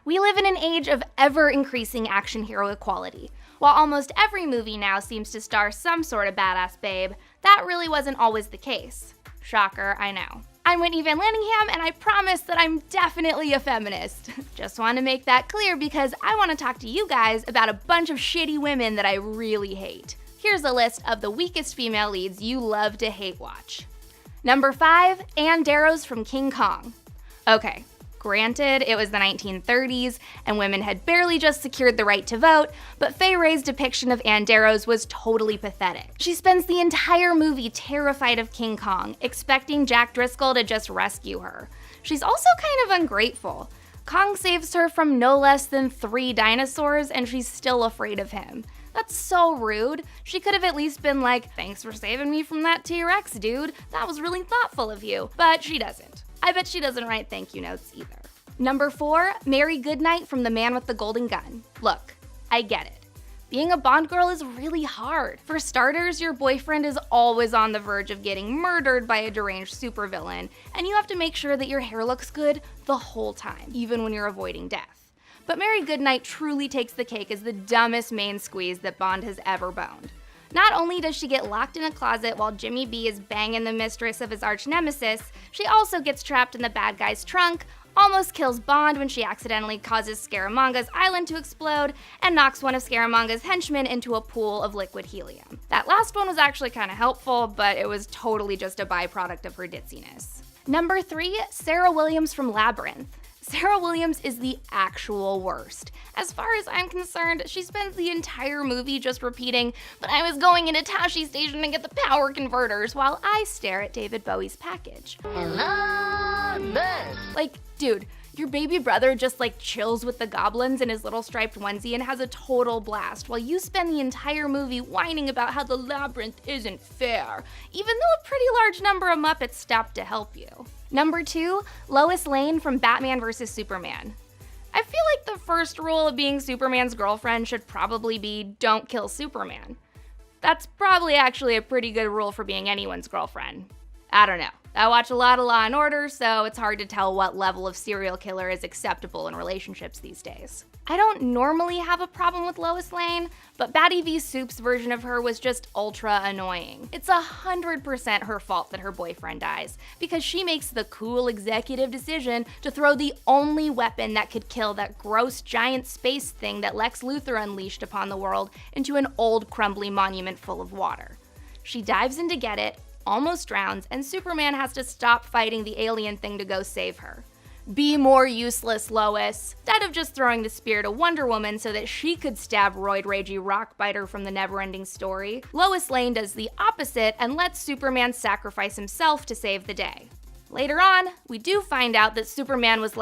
We live in an age of ever-increasing action hero equality. While almost every movie now seems to star some sort of badass babe, that really wasn't always the case. Shocker, I know. I'm Whitney Van Laningham, and I promise that I'm definitely a feminist. Just want to make that clear because I want to talk to you guys about a bunch of shitty women that I really hate. Here's a list of the weakest female leads you love to hate watch. Number 5, Ann Darrow's from King Kong. Okay, granted, it was the 1930s, and women had barely just secured the right to vote, but Fay Wray's depiction of Ann Darrow's was totally pathetic. She spends the entire movie terrified of King Kong, expecting Jack Driscoll to just rescue her. She's also kind of ungrateful. Kong saves her from no less than 3 dinosaurs, and she's still afraid of him. That's so rude. She could have at least been like, "Thanks for saving me from that T-Rex, dude. That was really thoughtful of you." But she doesn't. I bet she doesn't write thank you notes either. Number 4, Mary Goodnight from The Man with the Golden Gun. Look, I get it. Being a Bond girl is really hard. For starters, your boyfriend is always on the verge of getting murdered by a deranged supervillain, and you have to make sure that your hair looks good the whole time, even when you're avoiding death. But Mary Goodnight truly takes the cake as the dumbest main squeeze that Bond has ever boned. Not only does she get locked in a closet while Jimmy B is banging the mistress of his arch nemesis, she also gets trapped in the bad guy's trunk, almost kills Bond when she accidentally causes Scaramanga's island to explode, and knocks one of Scaramanga's henchmen into a pool of liquid helium. That last one was actually kind of helpful, but it was totally just a byproduct of her ditziness. Number 3, Sarah Williams from Labyrinth. Sarah Williams is the actual worst. As far as I'm concerned, she spends the entire movie just repeating, "But I was going into Tashi Station to get the power converters," while I stare at David Bowie's package. Hello, there. Like, dude, your baby brother just chills with the goblins in his little striped onesie and has a total blast, while you spend the entire movie whining about how the labyrinth isn't fair, even though a pretty large number of Muppets stopped to help you. Number 2, Lois Lane from Batman vs. Superman. I feel like the first rule of being Superman's girlfriend should probably be don't kill Superman. That's probably actually a pretty good rule for being anyone's girlfriend. I don't know. I watch a lot of Law and Order, so it's hard to tell what level of serial killer is acceptable in relationships these days. I don't normally have a problem with Lois Lane, but Batty v. Soup's version of her was just ultra annoying. It's 100% her fault that her boyfriend dies, because she makes the cool executive decision to throw the only weapon that could kill that gross giant space thing that Lex Luthor unleashed upon the world into an old crumbly monument full of water. She dives in to get it, almost drowns, and Superman has to stop fighting the alien thing to go save her. Be more useless, Lois. Instead of just throwing the spear to Wonder Woman so that she could stab Roid Ragey Rockbiter from the Neverending Story, Lois Lane does the opposite and lets Superman sacrifice himself to save the day. Later on, we do find out that Superman was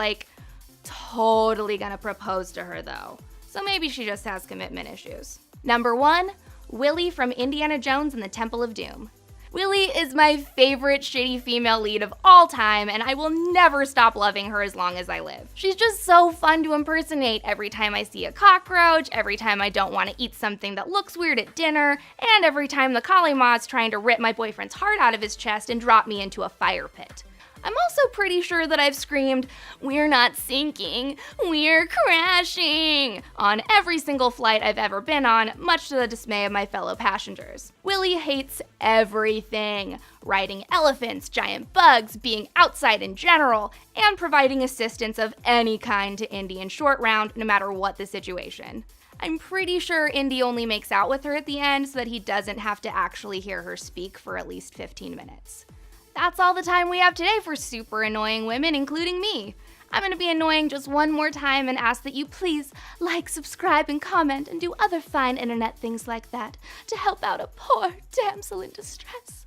totally gonna propose to her though, so maybe she just has commitment issues. Number 1, Willie from Indiana Jones and the Temple of Doom. Willie is my favorite shitty female lead of all time, and I will never stop loving her as long as I live. She's just so fun to impersonate every time I see a cockroach, every time I don't want to eat something that looks weird at dinner, and every time the Kali-Ma's trying to rip my boyfriend's heart out of his chest and drop me into a fire pit. I'm also pretty sure that I've screamed, "We're not sinking, we're crashing," on every single flight I've ever been on, much to the dismay of my fellow passengers. Willie hates everything: riding elephants, giant bugs, being outside in general, and providing assistance of any kind to Indy in Short Round, no matter what the situation. I'm pretty sure Indy only makes out with her at the end so that he doesn't have to actually hear her speak for at least 15 minutes. That's all the time we have today for super annoying women, including me. I'm gonna be annoying just one more time and ask that you please like, subscribe, and comment, and do other fine internet things like that to help out a poor damsel in distress.